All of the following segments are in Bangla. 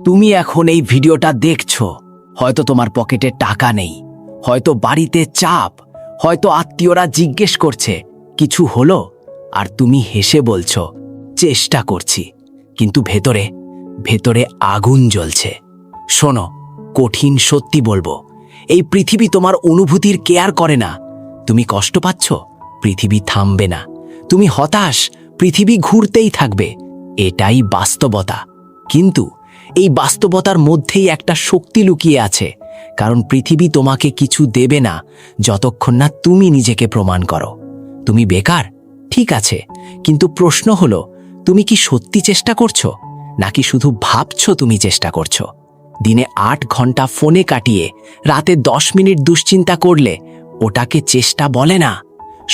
তুমি এখন এই ভিডিওটা দেখছো, হয়তো তোমার পকেটে টাকা নেই, হয়তো বাড়িতে চাপ, হয়তো আত্মীয়রা জিজ্ঞেস করছে কিছু হলো, আর তুমি হেসে বলছো চেষ্টা করছি, কিন্তু ভেতরে ভেতরে আগুন জ্বলছে। শোনো, কঠিন সত্যি বলবো, এই পৃথিবী তোমার অনুভূতির কেয়ার করে না। তুমি কষ্ট পাচ্ছ, পৃথিবী থামবে না। তুমি হতাশ, পৃথিবী ঘুরতেই থাকবে। এটাই বাস্তবতা। কিন্তু এই বাস্তবতার মধ্যেই একটা শক্তি লুকিয়ে আছে, কারণ পৃথিবী তোমাকে কিছু দেবে না যতক্ষণ না তুমি নিজেকে প্রমাণ করো। তুমি বেকার, ঠিক আছে, কিন্তু প্রশ্ন হলো, তুমি কি সত্যি চেষ্টা করছো, নাকি শুধু ভাবছো তুমি চেষ্টা করছো? দিনে ৮ ঘন্টা ফোনে কাটিয়ে রাতে ১০ মিনিট দুশ্চিন্তা করলে ওটাকে চেষ্টা বলে না।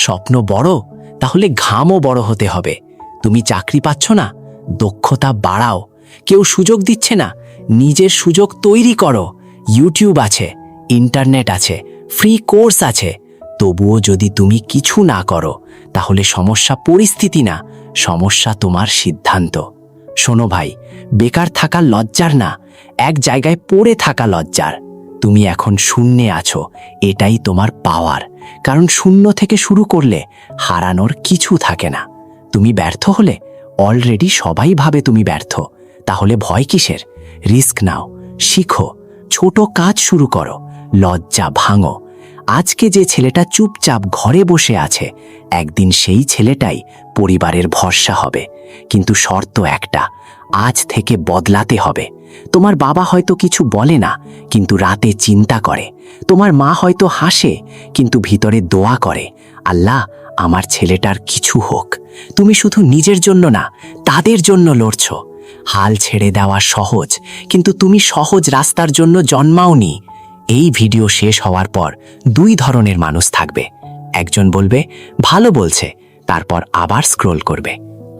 স্বপ্ন বড়, তাহলে ঘামও বড় হতে হবে। তুমি চাকরি পাচ্ছ না, দক্ষতা বাড়াও। কেউ সুযোগ দিচ্ছে না, নিজের সুযোগ তৈরি করো। ইউটিউব আছে, ইন্টারনেট আছে, ফ্রি কোর্স আছে। তবুও যদি তুমি কিছু না করো, তাহলে সমস্যা পরিস্থিতি না, সমস্যা তোমার সিদ্ধান্ত। শোনো ভাই, বেকার থাকা লজ্জার না, এক জায়গায় পড়ে থাকা লজ্জার। তুমি এখন শূন্যে আছো, এটাই তোমার পাওয়ার। কারণ শূন্য থেকে শুরু করলে হারানোর কিছু থাকে না। তুমি ব্যর্থ হলে অলরেডি সবাই ভাবে তুমি ব্যর্থ। তাহলে ভয় কিসের? রিস্ক নাও, শিখো, ছোট কাজ শুরু করো, লজ্জা ভাঙো। আজকে যে ছেলেটা চুপচাপ ঘরে বসে আছে, একদিন সেই ছেলেটাই পরিবারের ভরসা হবে। কিন্তু শর্ত একটা, আজ থেকে বদলাতে হবে। তোমার বাবা হয়তো কিছু বলে না, কিন্তু রাতে চিন্তা করে। তোমার মা হয়তো হাসে, কিন্তু ভিতরে দোয়া করে, আল্লাহ আমার ছেলেটার কিছু হোক। তুমি শুধু নিজের জন্য না, তাদের জন্য লড়ছ। হাল ছেড়ে দেওয়া সহজ, কিন্তু তুমি সহজ রাস্তার জন্য জন্মাওনি। এই ভিডিও শেষ হওয়ার পর ২ ধরনের মানুষ থাকবে। একজন বলবে ভালো বলছে, তারপর আবার স্ক্রোল করবে।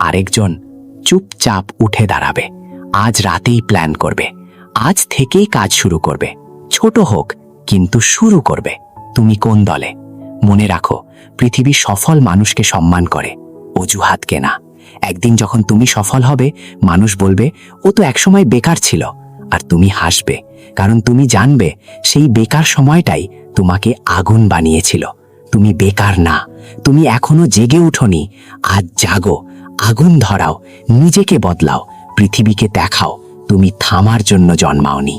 আরেকজন চুপচাপ উঠে দাঁড়াবে, আজ রাতেই প্ল্যান করবে, আজ থেকেই কাজ শুরু করবে। ছোট হোক, কিন্তু শুরু করবে। তুমি কোন দলে? মনে রাখো, পৃথিবী সফল মানুষকে সম্মান করে, অজুহাতকে না। একদিন যখন তুমি সফল হবে, মানুষ বলবে ও তো একসময় বেকার ছিল। আর তুমি হাসবে, কারণ তুমি জানবে সেই বেকার সময়টাই তোমাকে আগুন বানিয়েছিল। তুমি বেকার না, তুমি এখনো জেগে উঠোনি। আজ জাগো, আগুন ধরাও, নিজেকে বদলাও, পৃথিবীকে দেখাও তুমি থামার জন্য জন্মাওনি।